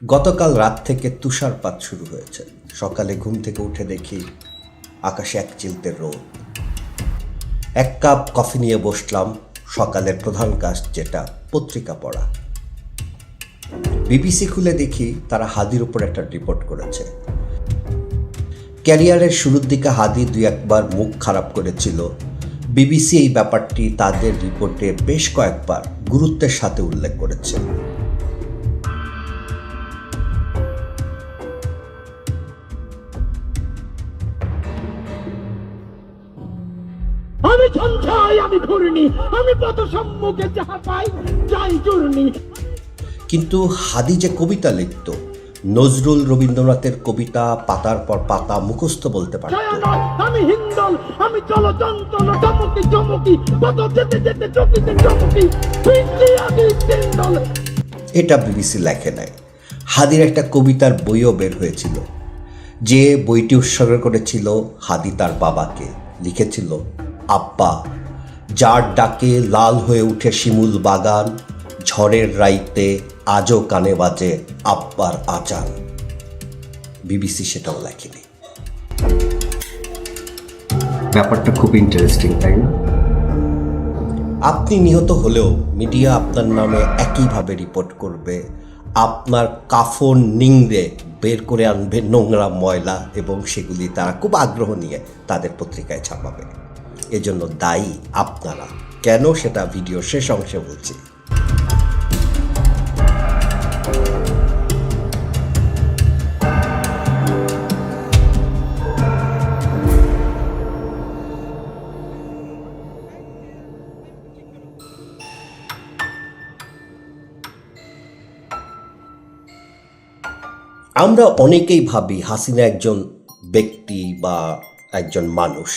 গতকাল রাত থেকে তুষারপাত শুরু হয়েছে। সকালে ঘুম থেকে উঠে দেখি আকাশে এক চিলতে রোদ। এক কাপ কফি নিয়ে বসলাম। সকালের প্রধান কাজ যেটা, পত্রিকা পড়া। বিবিসি খুলে দেখি তারা হাদির উপর একটা রিপোর্ট করেছে। ক্যারিয়ারের শুরুর দিকে হাদি দুই একবার মুখ খারাপ করেছিল। বিবিসি এই ব্যাপারটি তাদের রিপোর্টে বেশ কয়েকবার গুরুত্বের সাথে উল্লেখ করেছে। আমি সঞ্চয়, আমি ঘূর্ণি, আমি পথ সম্মুখে যাহা পাই যাই চূর্ণি। কিন্তু হাদি যে কবিতা লিখত, নজরুল রবীন্দ্রনাথের কবিতা পাতার পর পাতা মুখস্থ বলতে পারত। আমি হিন্দল, আমি চলচঞ্চল, চমকি চমকি, পথ যেতে যেতে চকিতে চমকি, এটা বিবিসি লেখে নাই। হাদির একটা কবিতার বইও বের হয়েছিল, যে বইটি উৎসর্গ করেছিল হাদি তার বাবাকে। লিখেছিল, আব্বা, যার ডাকে লাল হয়ে উঠে শিমুল বাগান, ঝড়ের রাইতে আজও কানে বাজে আব্বার আজান। বিবিসি সেটাও লেখেনি। ব্যাপারটা খুব ইন্টারেস্টিং, তাই না? আপনি নিহত হলেও মিডিয়া আপনার নামে একইভাবে রিপোর্ট করবে। আপনার কাফন নিংড়ে বের করে আনবে নোংরা ময়লা, এবং সেগুলি তারা খুব আগ্রহ নিয়ে তাদের পত্রিকায় ছাপাবে। এজন্য দায়ী আপনারা। কেন, সেটা ভিডিও শেষ অংশে বলছি। আমরা অনেকেই ভাবি হাসিনা একজন ব্যক্তি বা একজন মানুষ।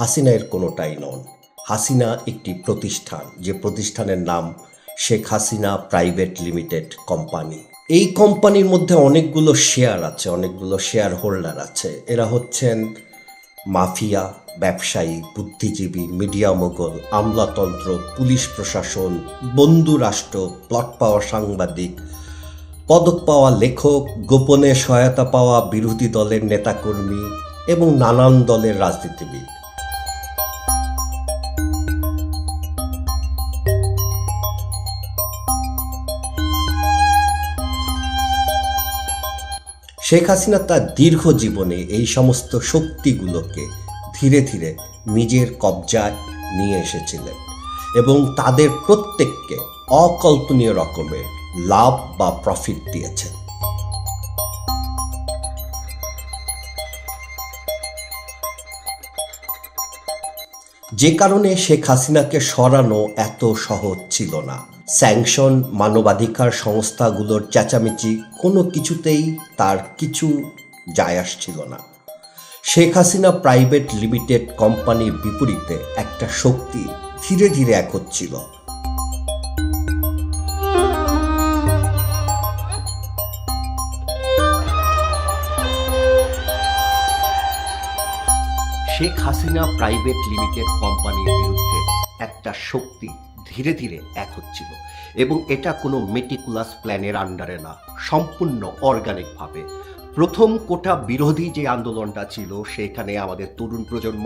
হাসিনা এর কোনোটাই নন। হাসিনা একটি প্রতিষ্ঠান, যে প্রতিষ্ঠানের নাম Sheikh Hasina private limited company. এই কোম্পানির মধ্যে অনেকগুলো শেয়ার আছে, অনেকগুলো শেয়ার হোল্ডার আছে। এরা হচ্ছেন মাফিয়া, ব্যবসায়ী, বুদ্ধিজীবী, মিডিয়া মোগল, আমলাতন্ত্র, পুলিশ প্রশাসন, বন্ধু রাষ্ট্র, প্লট পাওয়া সাংবাদিক, পদক পাওয়া লেখক, গোপনে সহায়তা পাওয়া বিরোধী দলের নেতাকর্মী এবং নানান দলের রাজনীতিবিদ। শেখ হাসিনা তার দীর্ঘ জীবনে এই সমস্ত শক্তিগুলোকে ধীরে ধীরে নিজের কবজায় নিয়ে এসেছিলেন এবং তাদের প্রত্যেককে অকল্পনীয় রকমের লাভ বা প্রফিট দিয়েছেন। যে কারণে শেখ হাসিনাকে সরানো এত সহজ ছিল না। স্যাংশন, মানবাধিকার সংস্থাগুলোর চেঁচামেচি কোনো কিছুতেই তার কিছু যায় আসছিল না। শেখ হাসিনা প্রাইভেট লিমিটেড কোম্পানির বিপরীতে একটা শক্তি ধীরে ধীরে এক হচ্ছিল। শেখ হাসিনা প্রাইভেট লিমিটেড কোম্পানির বিরুদ্ধে একটা শক্তি ধীরে ধীরে এক হচ্ছিল, এবং এটা কোনো মেটিকুলাস প্ল্যানের আন্ডারে না, সম্পূর্ণ অর্গানিকভাবে। প্রথম কোটা বিরোধী যে আন্দোলনটা ছিল, সেখানে আমাদের তরুণ প্রজন্ম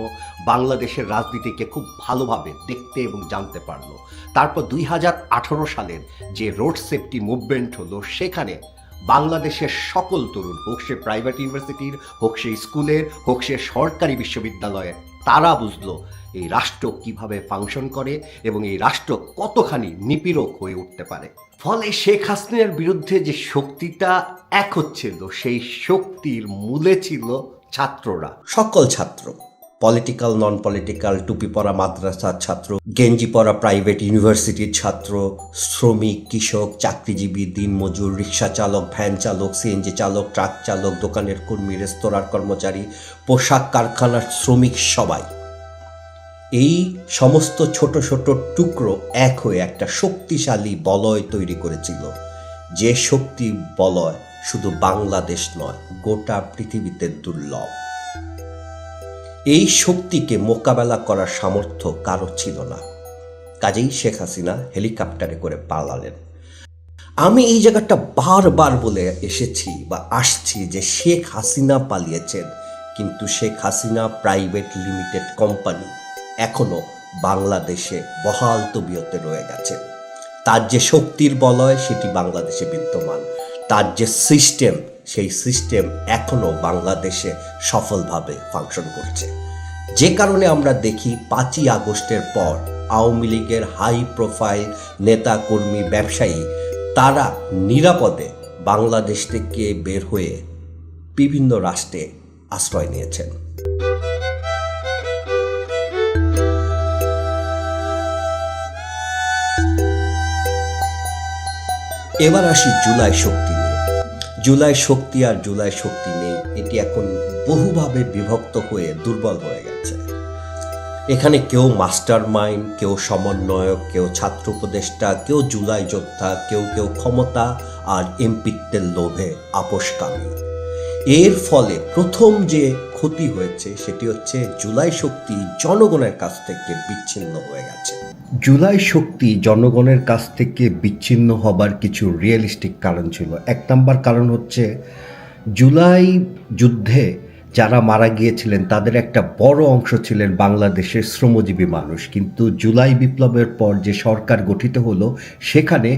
বাংলাদেশের রাজনীতিকে খুব ভালোভাবে দেখতে এবং জানতে পারলো। তারপর 2018 সালের যে রোড সেফটি মুভমেন্ট হলো, সেখানে বাংলাদেশের সকল তরুণ, হোক সে প্রাইভেট ইউনিভার্সিটির, হোক সে স্কুলের, হোক সে সরকারি বিশ্ববিদ্যালয়ের, তারা বুঝলো এই রাষ্ট্র কিভাবে ফাংশন করে এবং এই রাষ্ট্র কতখানি নিপীড়ক হয়ে উঠতে পারে। ফলে শেখ হাসিনার বিরুদ্ধে যে শক্তিটা এক হচ্ছিল, সেই শক্তির মূলে ছিল ছাত্ররা, সকল ছাত্র, পলিটিক্যাল, নন পলিটিক্যাল, টুপি পরা মাদ্রাসার ছাত্র, গেঞ্জি পরা প্রাইভেট ইউনিভার্সিটির ছাত্র, শ্রমিক, কৃষক, চাকরিজীবী, দিনমজুর, রিক্সা চালক, ভ্যান চালক, সিএনজি চালক, ট্রাক চালক, দোকানের কর্মী, রেস্তোরাঁর কর্মচারী, পোশাক কারখানার শ্রমিক, সবাই এই সমস্ত ছোট ছোট টুকরো এক হয়ে একটা শক্তিশালী বলয় তৈরি করেছিল। যে শক্তি বলয় শুধু বাংলাদেশ নয়, গোটা পৃথিবীতে দুর্লভ। এই শক্তিকে মোকাবেলা করার সামর্থ্য কারো ছিল না। কাজেই শেখ হাসিনা হেলিকপ্টারে করে পালালেন। আমি এই জায়গাটা বারবার বলে এসেছি বা আসছি যে শেখ হাসিনা পালিয়েছেন, কিন্তু Sheikh Hasina private limited company এখনো বাংলাদেশে বহাল তবিয়তে রয়ে গেছে। তার যে শক্তির বলয় সেটি বাংলাদেশে বিদ্যমান, তার যে সিস্টেম সেই সিস্টেম এখনো বাংলাদেশে সফলভাবে ফাংশন করছে। যে কারণে আমরা দেখি 5ই আগস্টের পর আওয়ামী লীগের হাই প্রোফাইল নেতা কর্মী ব্যবসায়ী তারা নিরাপদে বাংলাদেশ থেকে বের হয়ে বিভিন্ন রাষ্ট্রে আশ্রয় নিয়েছেন। এবার আসি জুলাই শক্তি নিয়ে। জুলাই শক্তি আর জুলাই শক্তি নেই, এটি এখন বহুভাবে বিভক্ত হয়ে দুর্বল হয়ে গেছে। এখানে কেউ মাস্টার মাইন্ড, কেউ সমন্বয়ক, কেউ ছাত্র উপদেষ্টা, কেউ জুলাই যোদ্ধা, কেউ কেউ ক্ষমতা আর এমপিত্বের লোভে আপোষকামী। এর ফলে প্রথম যে ক্ষতি হয়েছে সেটি হচ্ছে জুলাই শক্তি জনগণের কাছ থেকে বিচ্ছিন্ন হয়ে গেছে। জুলাই শক্তি জনগণের কাছ থেকে বিচ্ছিন্ন হবার কিছু রিয়েলিস্টিক কারণ ছিল। 1 নম্বর কারণ হচ্ছে জুলাই যুদ্ধে যারা মারা গিয়েছিলেন তাদের একটা বড় অংশ ছিলেন বাংলাদেশের শ্রমজীবী মানুষ, কিন্তু জুলাই বিপ্লবের পর যে সরকার গঠিত হলো সেখানে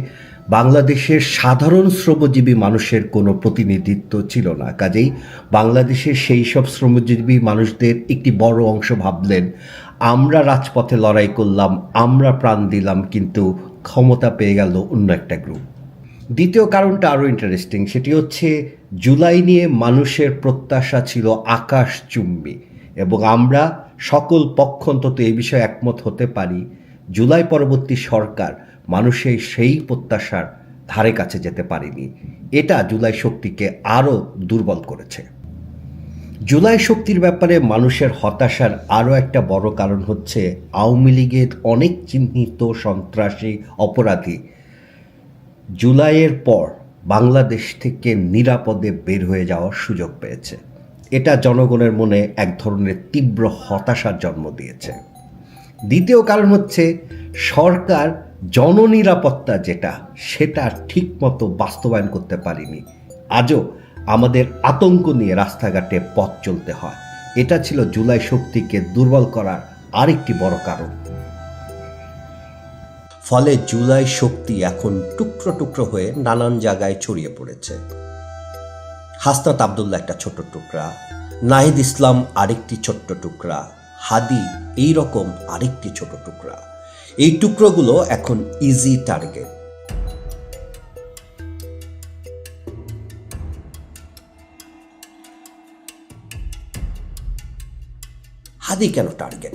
বাংলাদেশের সাধারণ শ্রমজীবী মানুষের কোনো প্রতিনিধিত্ব ছিল না। কাজেই বাংলাদেশের সেই সব শ্রমজীবী মানুষদের একটি বড় অংশ ভাবলেন আমরা রাজপথে লড়াই করলাম, আমরা প্রাণ দিলাম, কিন্তু ক্ষমতা পেয়ে গেল অন্য একটা গ্রুপ। দ্বিতীয় কারণটা আরও ইন্টারেস্টিং, সেটি হচ্ছে জুলাই নিয়ে মানুষের প্রত্যাশা ছিল আকাশচুম্বী, এবং আমরা সকল পক্ষ অন্তত এই বিষয়ে একমত হতে পারি জুলাই পরবর্তী সরকার মানুষের সেই প্রত্যাশার ধারে কাছে যেতে পারেনি। এটা জুলাই শক্তিকে আরও দুর্বল করেছে। জুলাই শক্তির ব্যাপারে মানুষের হতাশার আরও একটা বড় কারণ হচ্ছে আওয়ামী লীগের অনেক চিহ্নিত সন্ত্রাসী অপরাধী জুলাইয়ের পর বাংলাদেশ থেকে নিরাপদে বের হয়ে যাওয়ার সুযোগ পেয়েছে। এটা জনগণের মনে এক ধরনের তীব্র হতাশার জন্ম দিয়েছে। দ্বিতীয় কারণ হচ্ছে সরকার জননিরাপত্তা সেটা ঠিকমতো বাস্তবায়ন করতে পারেনি। আজও আমাদের আতঙ্ক নিয়ে রাস্তাঘাটে পথ চলতে হয়। এটা ছিল জুলাই শক্তিকে দুর্বল করার আরেকটি বড় কারণ। ফলে জুলাই শক্তি এখন টুকরো টুকরো হয়ে নানান জায়গায় ছড়িয়ে পড়েছে। হাসনাত আবদুল্লাহ একটা ছোট টুকরা, নাহিদ ইসলাম আরেকটি ছোট্ট টুকরা, হাদি এই রকম আরেকটি ছোট টুকরা। এই টুকরোগুলো এখন ইজি টার্গেট। হাদি কেন টার্গেট?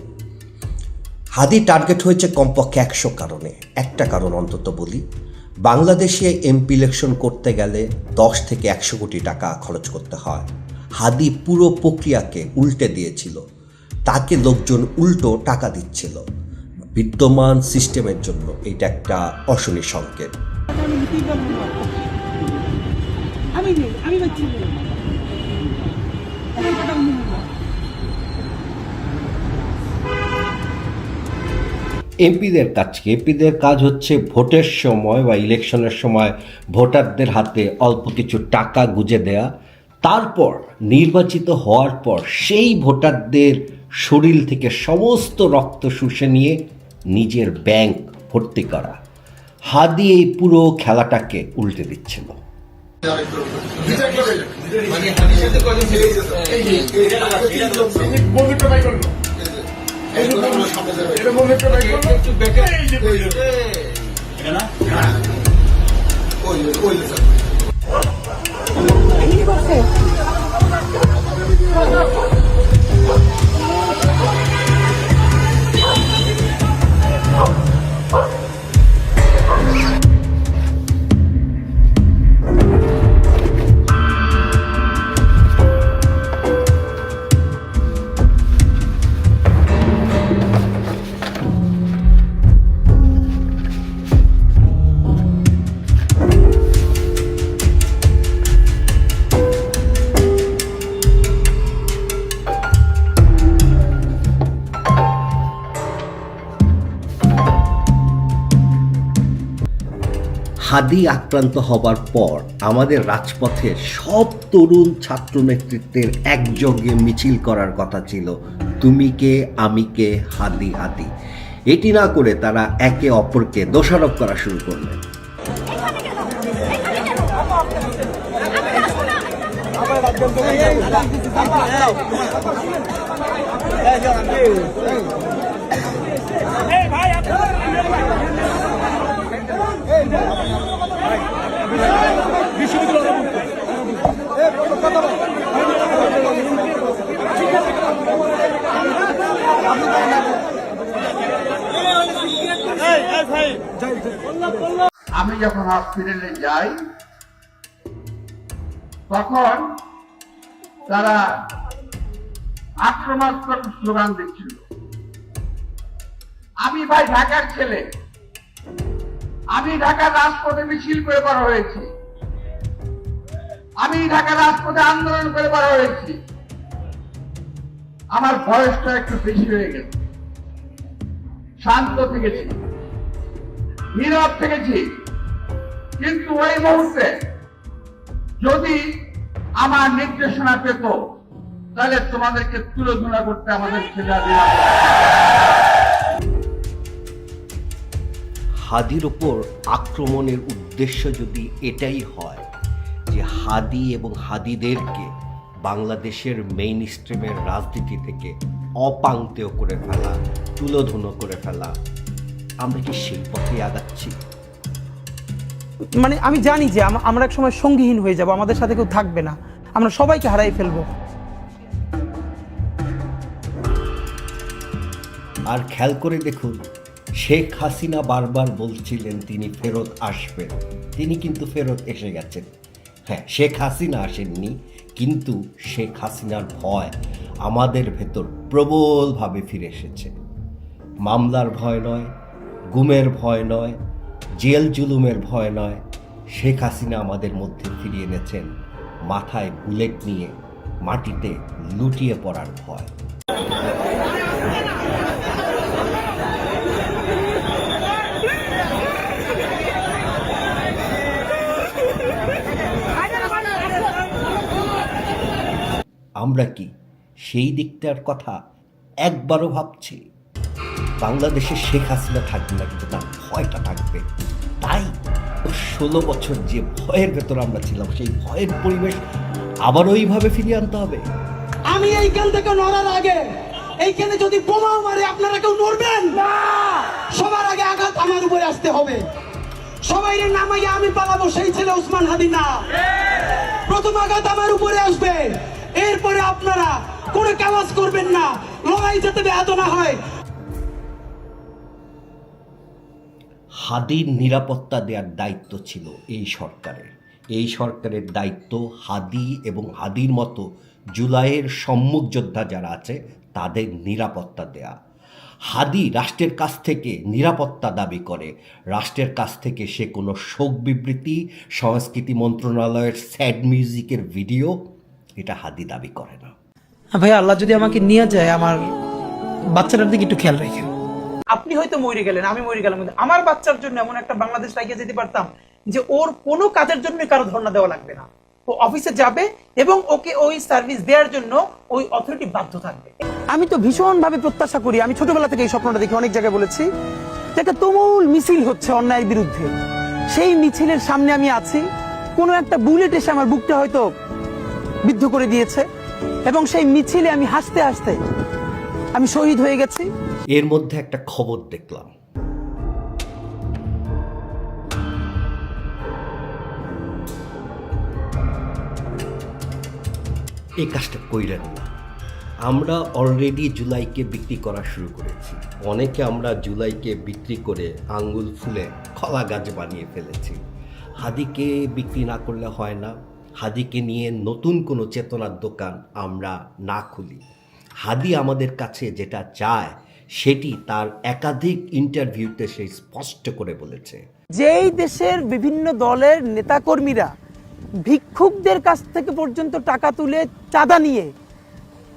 হাদি টার্গেট হয়েছে কমপক্ষে 100 কারণে। একটা কারণ অন্তত বলি, বাংলাদেশে এমপি ইলেকশন করতে গেলে 10 থেকে 100 কোটি টাকা খরচ করতে হয়। হাদি পুরো প্রক্রিয়াকে উল্টে দিয়েছিল, তাকে লোকজন উল্টো টাকা দিচ্ছিল। বিদ্যমান সিস্টেমের জন্য এটা একটা অশনি সংকেত। এমপিদের কাজ হচ্ছে ভোটের সময় বা ইলেকশনের সময় ভোটারদের হাতে অল্প কিছু টাকা গুজে দেয়া, তারপর নির্বাচিত হওয়ার পর সেই ভোটারদের শরীর থেকে সমস্ত রক্ত শুষে নিয়ে নিজের ব্যাংক ভর্তি করা। হাদি এই পুরো খেলাটাকে উল্টে দিচ্ছিল। হাদি আক্রান্ত হবার পর আমাদের রাজপথে সব তরুণ ছাত্র নেতৃত্বের একযোগে মিছিল করার কথা ছিল, তুমি কে আমি কে হাদি হাদি। এটি না করে তারা একে অপরকে দোষারোপ করা শুরু করলেন। আমি যখন হসপিটালে যাই তখন তারা আক্রমণাত্মক স্লোগান দিচ্ছিল। আমি ভাই ঢাকার ছেলে, আমি ঢাকার রাজপথে মিছিল করে বার হয়েছি, আমি ঢাকার রাজপথে আন্দোলন করে বার হয়েছি। আমার বয়সটা একটু বেশি হয়ে গেছে, শান্ত থেকেছি, নীরব থেকেছি, কিন্তু ওই মুহূর্তে যদি আমার নির্দেশনা পেত তাহলে তোমাদেরকে তুলে ধরা করতে আমাদের ছেলেরা। হাদির ওপর আক্রমণের উদ্দেশ্য যদি এটাই হয় যে হাদি এবং হাদিদেরকে বাংলাদেশের মেইন স্ট্রিমের রাজনীতি থেকে অপাংতেয় করে ফেলা, তুলোধুনো করে ফেলা, আমরা কি সেই পথে আগাচ্ছি? মানে আমি জানি যে আমরা এক সময় সঙ্গীহীন হয়ে যাব, আমাদের সাথে কেউ থাকবে না, আমরা সবাইকে হারাই ফেলবো। আর খেয়াল করে দেখুন, শেখ হাসিনা বারবার বলছিলেন তিনি ফেরত আসবেন, তিনি কিন্তু ফেরত এসে গেছেন। হ্যাঁ, শেখ হাসিনা আসেননি, কিন্তু শেখ হাসিনার ভয় আমাদের ভেতর প্রবলভাবে ফিরে এসেছে। মামলার ভয় নয়, গুমের ভয় নয়, জেল জুলুমের ভয় নয়, শেখ হাসিনা আমাদের মধ্যে ফিরিয়ে এনেছেন মাথায় বুলেট নিয়ে মাটিতে লুটিয়ে পড়ার ভয়। আমরা কি সেই দিকটার কথা একবারও ভাবছি? বাংলাদেশে শেখ হাসিনা থাকবে না, কিন্তু তার ভয়টা থাকবে। তাই 16 বছর যে ভয়ের ভেতর আমরা ছিলাম, সেই ভয়ের পরিবেশ আবার ওইভাবে ফিরিয়ে আনতে হবে। আমি এইখান থেকে নড়ার আগে এইখানে যদি বোমাও মারে আপনারা কেউ নড়বেন না। সবার আগে আঘাত আমার উপরে আসতে হবে। সবাই নামাইয়া আমি পালাবো, সেই ছেলে ওসমান হাদি না। প্রথম আঘাত আমার উপরে আসবে, এরপরে আপনারা কোনো কাজ করবেন না, লড়াই যাতে ব্যাহত না হয়। হাদির নিরাপত্তা দেওয়ার দায়িত্ব ছিল এই সরকারের। এই সরকারের দায়িত্ব হাদি এবং হাদির মতো জুলাইয়ের সম্মুখ যোদ্ধা যারা আছে তাদের নিরাপত্তা দেয়া। হাদি রাষ্ট্রের কাছ থেকে নিরাপত্তা দাবি করে, রাষ্ট্রের কাছ থেকে সে কোনো শোক বিবৃতি, সংস্কৃতি মন্ত্রণালয়ের স্যাড মিউজিকের ভিডিও, এটা হাদি দাবি করে না। ভাই, আল্লাহ যদি আমাকে নিয়ে যায়, আমার বাচ্চাটার দিকে একটু খেয়াল রাখেন। আপনি হয়তো মরে গেলেন, আমি মরে গেলাম, কিন্তু আমার বাচ্চার জন্য এমন একটা বাংলাদেশ রাখিয়ে যেতে পারতাম যে ওর কোনো কাজের জন্য কারো ধর্ণা দেওয়া লাগবে না। ও অফিসে যাবে এবং ওকে ওই সার্ভিস দেওয়ার জন্য ওই অথরিটি বাধ্য থাকবে। আমি তো ভীষণভাবে প্রত্যাশা করি, আমি ছোটবেলা থেকে এই স্বপ্নটা দেখি, অনেক জায়গায় বলেছি যে একটা তুমুল মিছিল হচ্ছে অন্যায়ের বিরুদ্ধে। সেই মিছিলের সামনে আমি আছি, কোনো একটা বুলেট এসে আমার বুকটা হয়তো বিদ্ধ করে দিয়েছে, এবং সেই মিছিলে আমি হাসতে হাসতে আমি শহীদ হয়ে গেছি। এর মধ্যে একটা খবর দেখলাম, এই কাজটা কইলেন না। আমরা অলরেডি জুলাইকে বিক্রি করা শুরু করেছি। অনেকে আমরা জুলাইকে বিক্রি করে আঙ্গুল ফুলে কলা গাছ বানিয়ে ফেলেছি। হাদিকে বিক্রি না করলে হয় না। হাদিকে নিয়ে নতুন কোনো চেতনার দোকান আমরা না খুলি। হাদি আমাদের কাছে যেটা চায় সেটি তার একাধিক ইন্টারভিউতে সে স্পষ্ট করে বলেছে। যেই দেশের বিভিন্ন দলের নেতাকর্মীরা ভিক্ষুকদের কাছ থেকে পর্যন্ত টাকা তুলে চাঁদা নিয়ে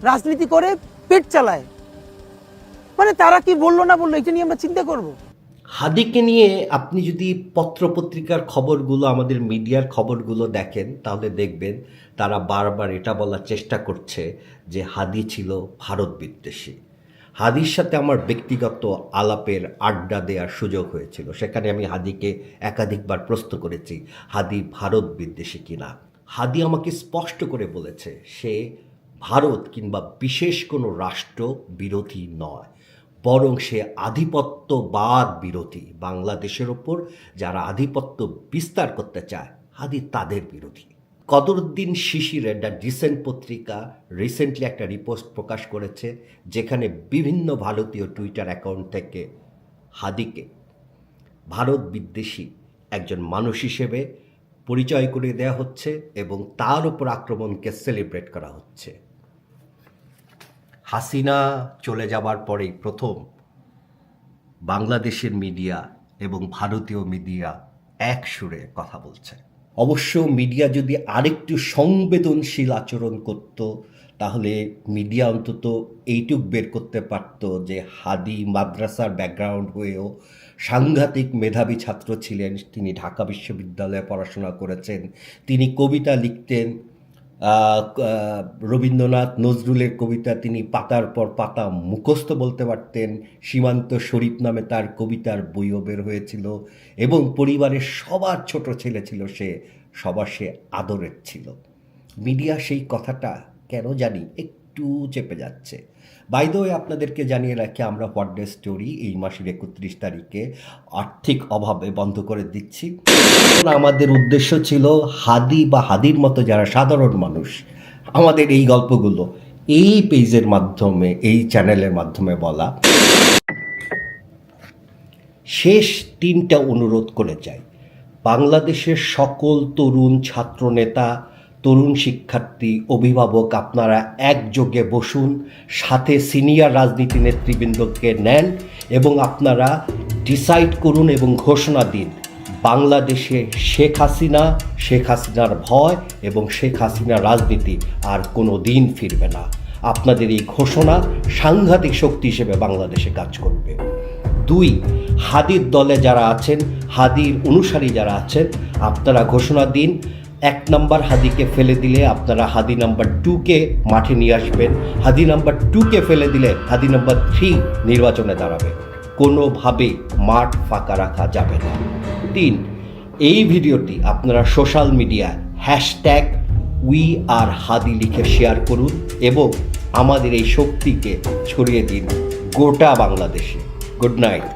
রাজনীতি করে পেট চালায়, মানে তারা কি বললো না বললো এটা নিয়ে আমরা চিন্তা করব। হাদিকে নিয়ে আপনি যদি পত্রপত্রিকার খবরগুলো, আমাদের মিডিয়ার খবরগুলো দেখেন, তাহলে দেখবেন তারা বারবার এটা বলার চেষ্টা করছে যে হাদি ছিল ভারত বিদ্বেষী। হাদির সাথে আমার ব্যক্তিগত আলাপের আড্ডা দেওয়ার সুযোগ হয়েছিল। সেখানে আমি হাদিকে একাধিকবার প্রশ্ন করেছি হাদি ভারত বিদ্বেষী কিনা। হাদি আমাকে স্পষ্ট করে বলেছে সে ভারত কিংবা বিশেষ কোনো রাষ্ট্র বিরোধী নয়, বরং সে আধিপত্যবাদ বিরোধী। বাংলাদেশের ওপর যারা আধিপত্য বিস্তার করতে চায় হাদি তাদের বিরোধী। কদরুদ্দিন শিশিরের দ্য ডিসেন্ট পত্রিকা রিসেন্টলি একটা রিপোর্ট প্রকাশ করেছে, যেখানে বিভিন্ন ভারতীয় টুইটার অ্যাকাউন্ট থেকে হাদিকে ভারত বিদ্বেষী একজন মানুষ হিসেবে পরিচয় করে দেওয়া হচ্ছে এবং তার উপর আক্রমণকে সেলিব্রেট করা হচ্ছে। হাসিনা চলে যাবার পরেই প্রথম বাংলাদেশের মিডিয়া এবং ভারতীয় মিডিয়া এক সুরে কথা বলছে। অবশ্য মিডিয়া যদি আরেকটু সংবেদনশীল আচরণ করত, তাহলে মিডিয়া অন্তত এইটুক বের করতে পারত যে হাদি মাদ্রাসার ব্যাকগ্রাউন্ড হয়েও সাংঘাতিক মেধাবী ছাত্র ছিলেন। তিনি ঢাকা বিশ্ববিদ্যালয়ে পড়াশোনা করেছেন, তিনি কবিতা লিখতেন, রবীন্দ্রনাথ নজরুলের কবিতা তিনি পাতার পর পাতা মুখস্থ বলতে পারতেন। সীমান্ত শরীফ নামে তার কবিতার বইও বের হয়েছিল এবং পরিবারের সবার ছোট ছেলে ছিল সে, সবার সে আদরের ছিল। মিডিয়া সেই কথাটা কেন জানি একটু চেপে যাচ্ছে। বাই দ্য ওয়ে, আপনাদেরকে জানিয়ে রাখি আমরা হোয়াট ডে স্টোরি এই মাসের 31 তারিখে আর্থিক অভাবে বন্ধ করে দিচ্ছি। আমাদের উদ্দেশ্য ছিল হাদি বা হাদির মতো যারা সাধারণ মানুষ, আমাদের এই গল্পগুলো এই পেজের মাধ্যমে, এই চ্যানেলের মাধ্যমে বলা। শেষ 3টা অনুরোধ করে যাই। বাংলাদেশের সকল তরুণ ছাত্রনেতা, তরুণ শিক্ষার্থী, অভিভাবক, আপনারা একযোগে বসুন, সাথে সিনিয়র রাজনীতি নেতৃবৃন্দকে নেন এবং আপনারা ডিসাইড করুন এবং ঘোষণা দিন বাংলাদেশে শেখ হাসিনার ভয় এবং শেখ হাসিনার রাজনীতি আর কোনো দিন ফিরবে না। আপনাদের এই ঘোষণা সাংঘাতিক শক্তি হিসেবে বাংলাদেশে কাজ করবে। 2, হাদির দলে যারা আছেন, হাদির অনুসারী যারা আছেন, আপনারা ঘোষণা দিন 1 নম্বর হাদিকে ফেলে দিলে আপনারা হাদি নাম্বার 2কে মাঠে নিয়ে আসবেন। হাদি নাম্বার 2কে ফেলে দিলে হাদি নাম্বার 3 নির্বাচনে দাঁড়াবে। কোনোভাবেই মাঠ ফাঁকা রাখা যাবে না। 3, এই ভিডিওটি আপনারা সোশ্যাল মিডিয়ায় #WeAreHadi লিখে শেয়ার করুন এবং আমাদের এই শক্তিকে ছড়িয়ে দিন গোটা বাংলাদেশে। Good night.